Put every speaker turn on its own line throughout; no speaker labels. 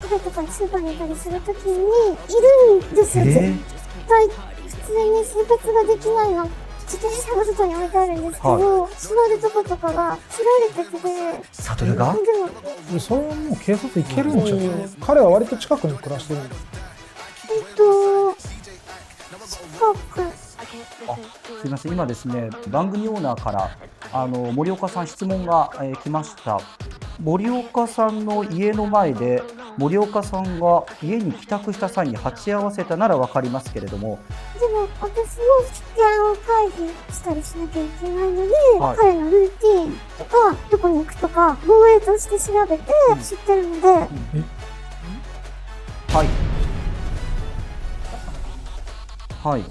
カフェとかスーパーにいたりするときにいるんですよ。絶対普通に生活ができないの。自転車が外に置いてあるんですけど、座るとことかが切られてて。
サトルが？
でもそれはもう警察行けるんじゃない？彼は割と近くに暮らしてるんですか？
近く。
すみません、今ですね、番組オーナーから森岡さん質問が、来ました。森岡さんの家の前で森岡さんが家に帰宅した際に鉢合わせたなら分かりますけれども、
でも私も危険を回避したりしなきゃいけないので、彼のルーティーンとかどこに行くとか防衛として調べて知ってるので、
はいはい、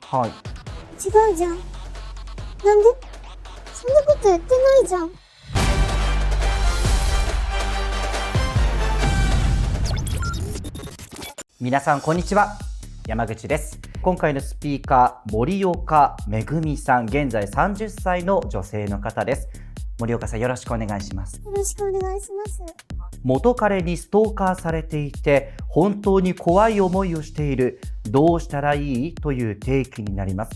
はい、
違うじゃん。なんでそんなこと言ってないじゃん。
皆さんこんにちは、山口です。今回のスピーカー、森岡めぐみさん、現在30歳の女性の方です。森岡さん、よろしくお願いします。
よろしくお願いします。
元彼にストーカーされていて本当に怖い思いをしている、どうしたらいいという提起になります。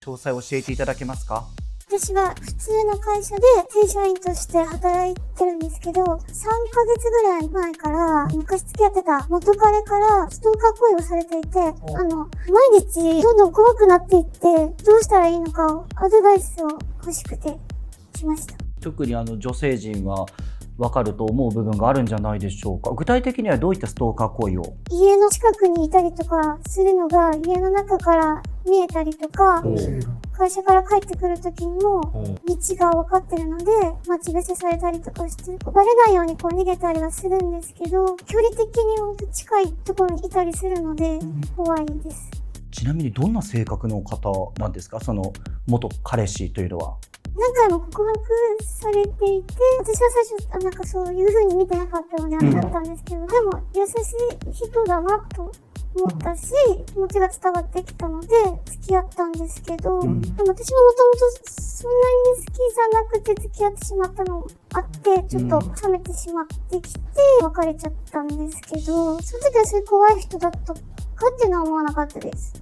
詳細を教えていただけますか？
私は普通の会社で正社員として働いてるんですけど、3ヶ月ぐらい前から昔付き合ってた元彼からストーカー行為をされていて、毎日どんどん怖くなっていって、どうしたらいいのかをアドバイスを欲しくて来ました。
特に女性陣は分かると思う部分があるんじゃないでしょうか。具体的にはどういったストーカー行為を？
家の近くにいたりとかするのが家の中から見えたりとか、会社から帰ってくる時にも道が分かってるので待ち伏せされたりとかして、バレないようにこう逃げたりはするんですけど、距離的に本当近いところにいたりするので怖いです。
ちなみにどんな性格の方なんですか、その元彼氏というのは？
何回も告白されていて、私は最初なんかそういう風に見てなかったのであれだったんですけど、でも優しい人だなと思ったし、気持ちが伝わってきたので付き合ったんですけど、でも私ももともとそんなに好きじゃなくて付き合ってしまったのもあって、ちょっと冷めてしまってきて別れちゃったんですけど、その時はそういう怖い人だったかっていうのは思わなかったです。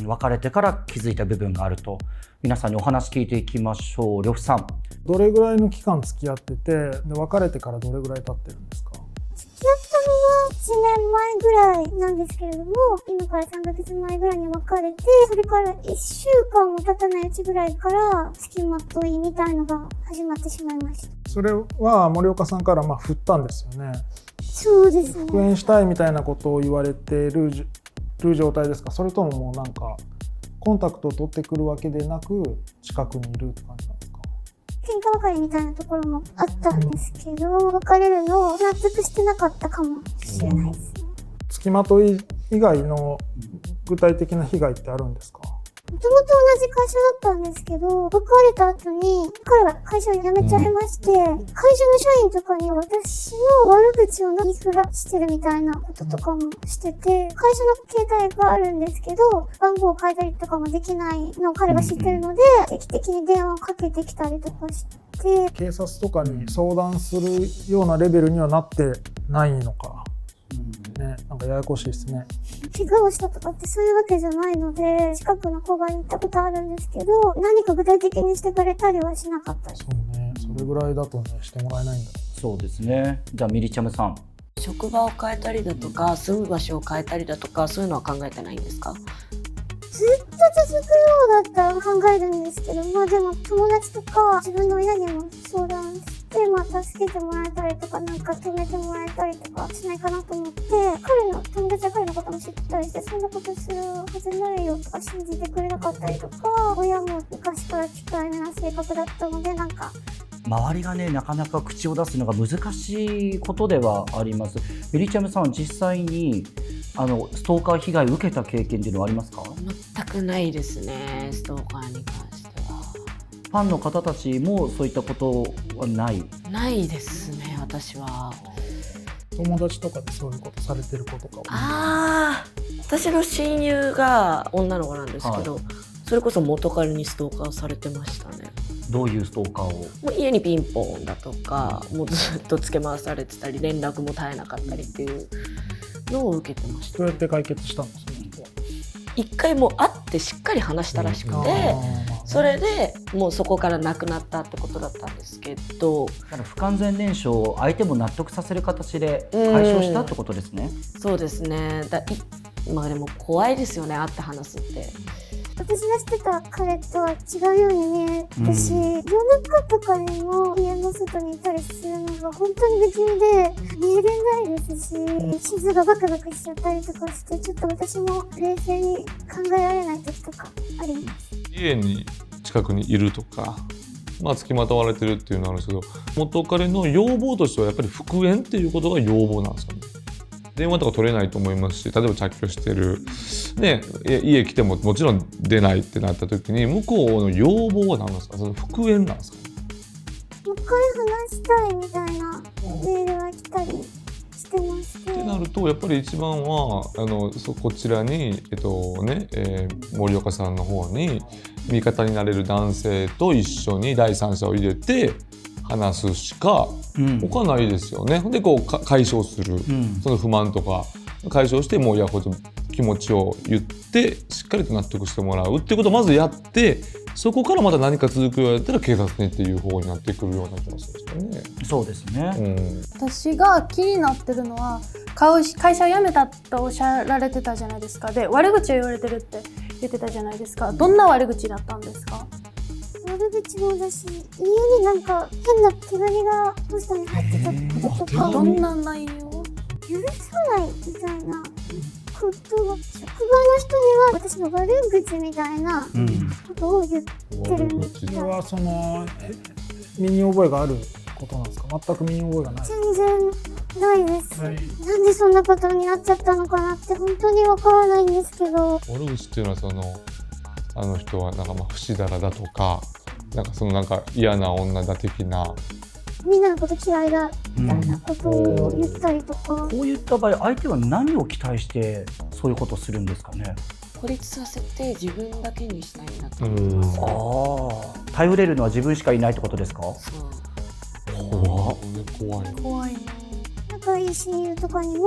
別れてから気づいた部分があると。皆さんにお話聞いていきましょう。呂布さん、
どれぐらいの期間付き合ってて、で別れてからどれぐらい経ってるんですか？
付き合ったのは1年前ぐらいなんですけれども、今から3ヶ月前ぐらいに別れて、それから1週間も経たないうちぐらいから付きまといみたいのが始まってしまいました。
それは森岡さんから振ったんですよね。
そうですね。
復縁したいみたいなことを言われている状態ですか？それとももうなんかコンタクトを取ってくるわけでなく近くにいるって感じなんですか？
喧嘩別れみたいなところもあったんですけど、別れるのを納得してなかったかもしれないですね。
付きまとい以外の具体的な被害ってあるんですか？
もともと同じ会社だったんですけど、別れた後に彼は会社を辞めちゃいまして、会社の社員とかに私の悪口を言いふらしてるみたいなこととかもしてて、会社の携帯があるんですけど、番号を変えたりとかもできないのを彼が知ってるので、定期的に電話をかけてきたりとかして、
警察とかに相談するようなレベルにはなってないのか。なんかややこしいですね。
怪我をしたとかってそういうわけじゃないので、近くの子が行ったことあるんですけど、何か具体的にしてくれたりはしなかったです。
そうね、それぐらいだとね、してもらえないんだ。
そうですね。じゃあミリチャムさん、
職場を変えたりだとか住む場所を変えたりだとか、そういうのは考えてないんですか？
ずっと続くようだったら考えるんですけど、でも友達とか自分の親にも相談して、助けてもらえたりとか、なんか止めてもらえたりとかしないかなと思って、彼の友達は彼のことも知ったりして、そんなことするはずないよとか信じてくれなかったりとか、親も昔から控えめな性格だったので、なんか
周りがね、なかなか口を出すのが難しいことではあります。ミリチャムさん、実際にストーカー被害を受けた経験っていうのはありますか？
全くないですね、ストーカーに関しては。
ファンの方たちもそういったことはない？
ないですね、私は。
友達とかでそういうことされてる子とかは。
私の親友が女の子なんですけど、それこそ元彼にストーカーされてましたね。
どういうストーカーを？
もう家にピンポンだとか、もうずっとつけ回されてたり、連絡も絶えなかったりっていうのを受けてました。
どうやって解決したんですか？
一回もう会ってしっかり話したらしくて、それでもうそこからなくなったってことだったんですけど、
だから不完全燃焼を相手も納得させる形で解消したってことですね。
そうですね。まあでも怖いですよね、会って話すって。
私がしてた彼とは違うように見えるし、夜中とかにも家の外にいたりするのが本当に不気味で寝れないですし、地図がバクバクしちゃったりとかして、ちょっと私も冷静に考えられない時とかあります。
家に近くにいるとか、付きまとわれてるっていうのはあるんですけど、元彼の要望としてはやっぱり復縁っていうことが要望なんですよね。電話とか取れないと思いますし、例えば着去してる、ね、家来てももちろん出ないってなった時に、向こうの要望は何なんですか？その復縁なんですか？
もう一回話したいみたいなメールが来たりしてまして。
ってなると、やっぱり一番はこちらに、森岡さんの方に味方になれる男性と一緒に第三者を入れて話すしか他ないですよね。でこう解消する、その不満とか解消して、もうこう気持ちを言ってしっかりと納得してもらうっていうことをまずやって、そこからまた何か続くようやったら警察にっていう方になってくるような気がするんですよね。
そうですね、
私が気になってるのは、会社を辞めたとおっしゃられてたじゃないですか。で、悪口を言われてるって言ってたじゃないですか。どんな悪口だったんですか？
悪口もだし、家になんか変な手紙がポストに入ってたこととか、
どんな内容？
許さないみたいなことが、職場の人には私の悪口みたいなことを言ってるみたい。
それは身に覚えがあることなんですか？全く身に覚えがない？
全然ないです、なんでそんなことになっちゃったのかなって本当にわからないんですけど。
悪口っていうのはあの人はなんか不死だらだとか、なんか嫌な女だ的な、
みんなのこと嫌いだみたいなことを言ったりとか。
こういった場合、相手は何を期待してそういうことをするんですかね？
孤立させて自分だけにしたいなと思います。
頼れるのは自分しかいないってことですか？
怖いね。
仲いい親友とかにも、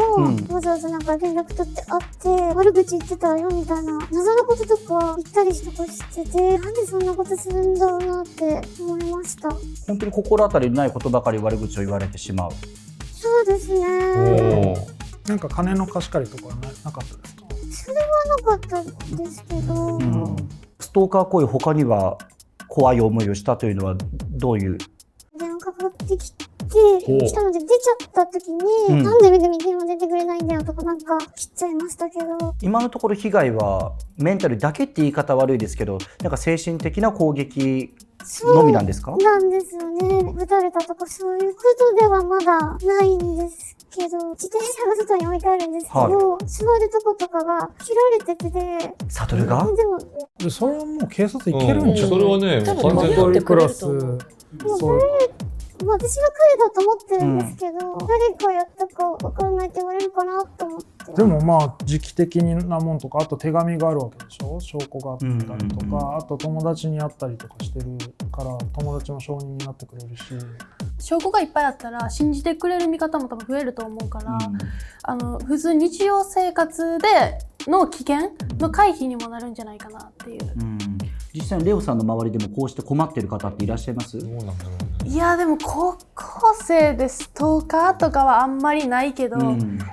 わざわざなんか連絡取って会って悪口言ってたよみたいな謎のこととか言ったりとかしてて、なんでそんなことするんだろうなって思いました。
本当に心当たりのないことばかり悪口を言われてしまう。
そうですね。
なんか金の貸し借りとかはなかったですか？
それはなかったですけど、
ストーカー行為他には怖い思いをしたというのはどういう？
電話かかってきて来たので出ちゃった時に、なんで電話出てくれないんだよとかなんか切っちゃいましたけど。
今のところ被害はメンタルだけって言い方悪いですけど、なんか精神的な攻撃のみなんですか？
なんですよね。撃たれたとかそういうことではまだないんですけど、自転車が外に置いてあるんですけど、座るとことかが切られてて。
サトルが？
でそれはもう警察行けるんじゃない？
それはね、
完全に
クラス
私が彼だと思ってるんですけど、誰がやったか分からないって言われるかなと思って。
でも時期的なもんとか、あと手紙があるわけでしょ、証拠があったりとか、あと友達に会ったりとかしてるから友達も証人になってくれるし、
証拠がいっぱいあったら信じてくれる見方も多分増えると思うから、普通日常生活での危険の回避にもなるんじゃないかなっていう。
実際にレオさんの周りでもこうして困っている方っていらっしゃいます？
いやでも高校生でストーカーとかはあんまりないけど、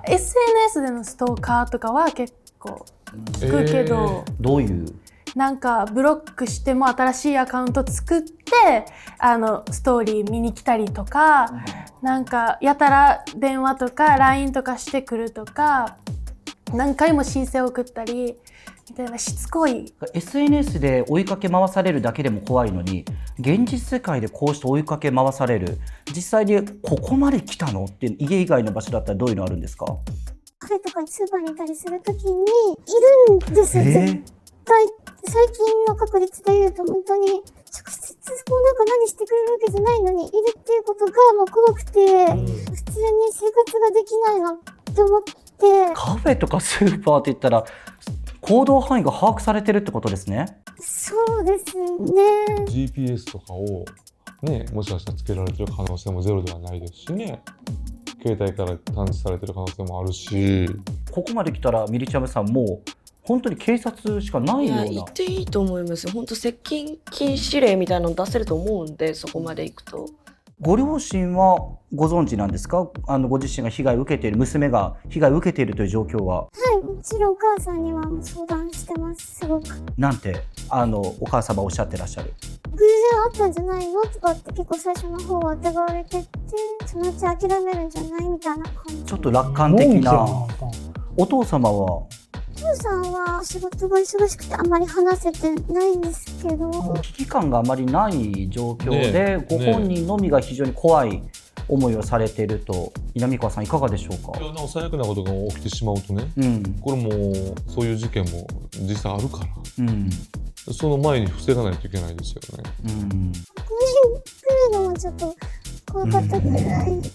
SNS でのストーカーとかは結構聞くけど、
どういう？
なんかブロックしても新しいアカウント作ってストーリー見に来たりとか、なんかやたら電話とか LINE とかしてくるとか、何回も申請を送ったりみたいなしつこい。
SNS で追いかけ回されるだけでも怖いのに、現実世界でこうして追いかけ回される、実際にここまで来たのって家以外の場所だったらどういうのあるんですか？
カフェとかにスーパーにいたりするときにいるんですよ、絶対。最近の確率で言うと本当に直接なんか何してくれるわけじゃないのにいるっていうことがもう怖くて、普通に生活ができないなって思っ
カフェとかスーパーって言ったら行動範囲が把握されてるってことですね。
そうですね。
GPS とかをね、もしかしたらつけられてる可能性もゼロではないですしね、携帯から探知されてる可能性もあるし、
ここまで来たらミリチャムさんもう本当に警察しかない
いや、
ような。
言っていいと思います。本当接近禁止令みたいなの出せると思うんで、そこまで行くと。
ご両親はご存知なんですか？ご自身が被害を受けている、娘が被害を受けているという状況は。
はい、もちろんお母さんには相談してます。すごく
なんてお母様おっしゃってらっしゃる？
偶然あったんじゃないのとかって結構最初の方は疑われてて、そのうち諦めるんじゃないみたいな感じ。
ちょっと楽観的な。お父様は？
お父さんは仕事が忙しくてあまり話せてないんですけど、
危機感があまりない状況で、
ね
ご本人のみが非常に怖い思いをされていると、南川さんいかがでしょうか？
最悪なことが起きてしまうとね、これもそういう事件も実際あるから、その前に防がないといけないですよね。
ここに来るのはちょっと怖かったくらい、周りを見ち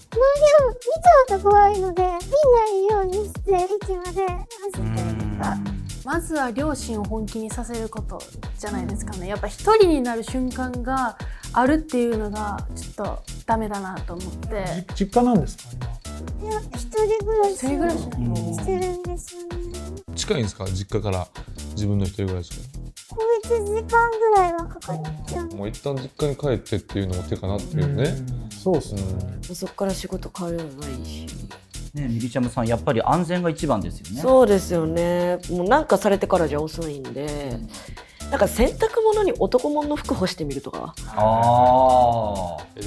ゃうと怖いので、見ないようにして駅まで走ったりとか。
まずは両親を本気にさせることじゃないですかね。やっぱ一人になる瞬間があるっていうのがちょっとダメだなと思って。
実家なんですか今？
いや、一人暮らし
一人暮らし
してるんですよね。
近いんですか、実家から自分の一人暮らしが。
こう1時間ぐらいはかかっちゃう。
もう一旦実家に帰ってっていうのも手かなっていうね。
そうですね。
そこから仕事変わるのないし。
ね、ミリチャムさんやっぱり安全が一番ですよね。
そうですよね。もうなんかされてからじゃ遅いんで、なんか洗濯物に男物の服干してみるとか。
で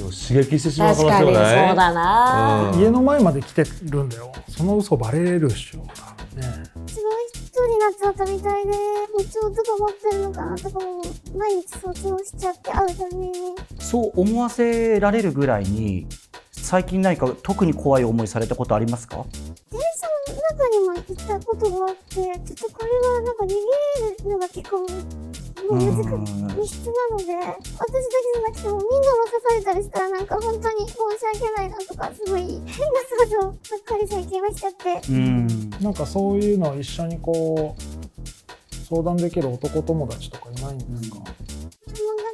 も刺激してしまう可能
確かにそう
性もない。
だな。
家の前まで来てるんだよ。その嘘バレるっしょ。ね。
すごい人になっちゃったみたいで、包丁とか持ってるのかなとかも毎日想像しちゃって会うたびに。
そう思わせられるぐらいに最近何か特に怖い思いされたことありますか？
電車の中にも行ったことがあって、ちょっとこれはなんか逃げるのが結構もう難しい密室なので、私だけじゃなくてもみんなも刺されたりしたらなんか本当に申し訳ないなとか、すごい変な想像ばっかり最近はしちゃって。
なんかそういうのを一緒にこう相談できる男友達とかいないんですか？
友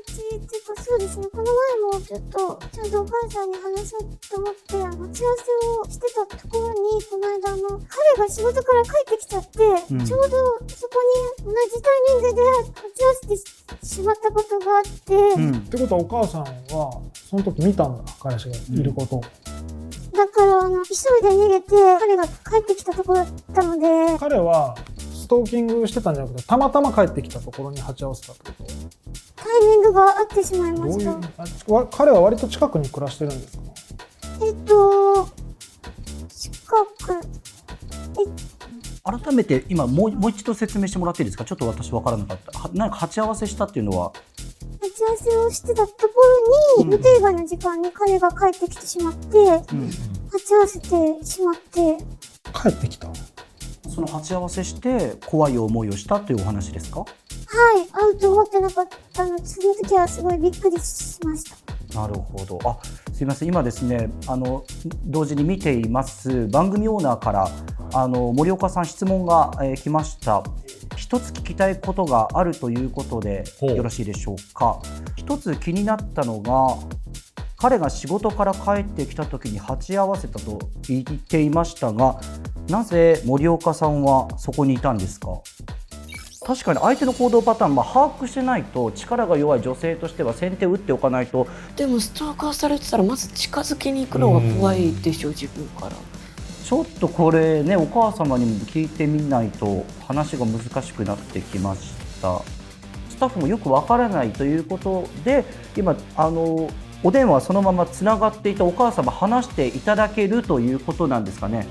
達っていうか、そうですね、この前もちょっとちゃんとお母さんに話そうと思って待ち合わせをしてたところに、この間彼が仕事から帰ってきちゃって、ちょうどそこに同じタイミングで待ち合わせてしまったことがあって、
ってことはお母さんはその時見たんだ、彼氏がいることを。
だから急いで逃げて彼が帰ってきたところだったので。
彼はストーキングしてたんじゃなくて、たまたま帰ってきたところに鉢合わせたってこと？
タイミングが合ってしまいました。
彼は割と近くに暮らしてるんですか？
近く。
改めて今もう一度説明してもらっていいですか？ちょっと私分からなかった。何か鉢合わせしたっていうのは？
鉢合わせをしてたところに、予定外の時間に彼が帰ってきてしまって、鉢合わせてしまって。
帰ってきた？
その鉢合わせして怖い思いをしたというお話ですか？
はい、会うと思ってなかったので、その時はすごいびっくりしました。
なるほど。すいません、今ですね、同時に見ています番組オーナーから森岡さん質問が、来ました。一つ聞きたいことがあるということでよろしいでしょうか？一つ気になったのが、彼が仕事から帰ってきた時に鉢合わせたと言っていましたが、なぜ森岡さんはそこにいたんですか？確かに相手の行動パターン、把握してないと、力が弱い女性としては先手を打っておかないと。
でもストーカーされてたらまず近づきに行くのが怖いでしょ、自分から。
ちょっとこれね、お母様にも聞いてみないと話が難しくなってきました。スタッフもよくわからないということで、今お電話そのままつながっていたお母様話していただけるということなんですかね。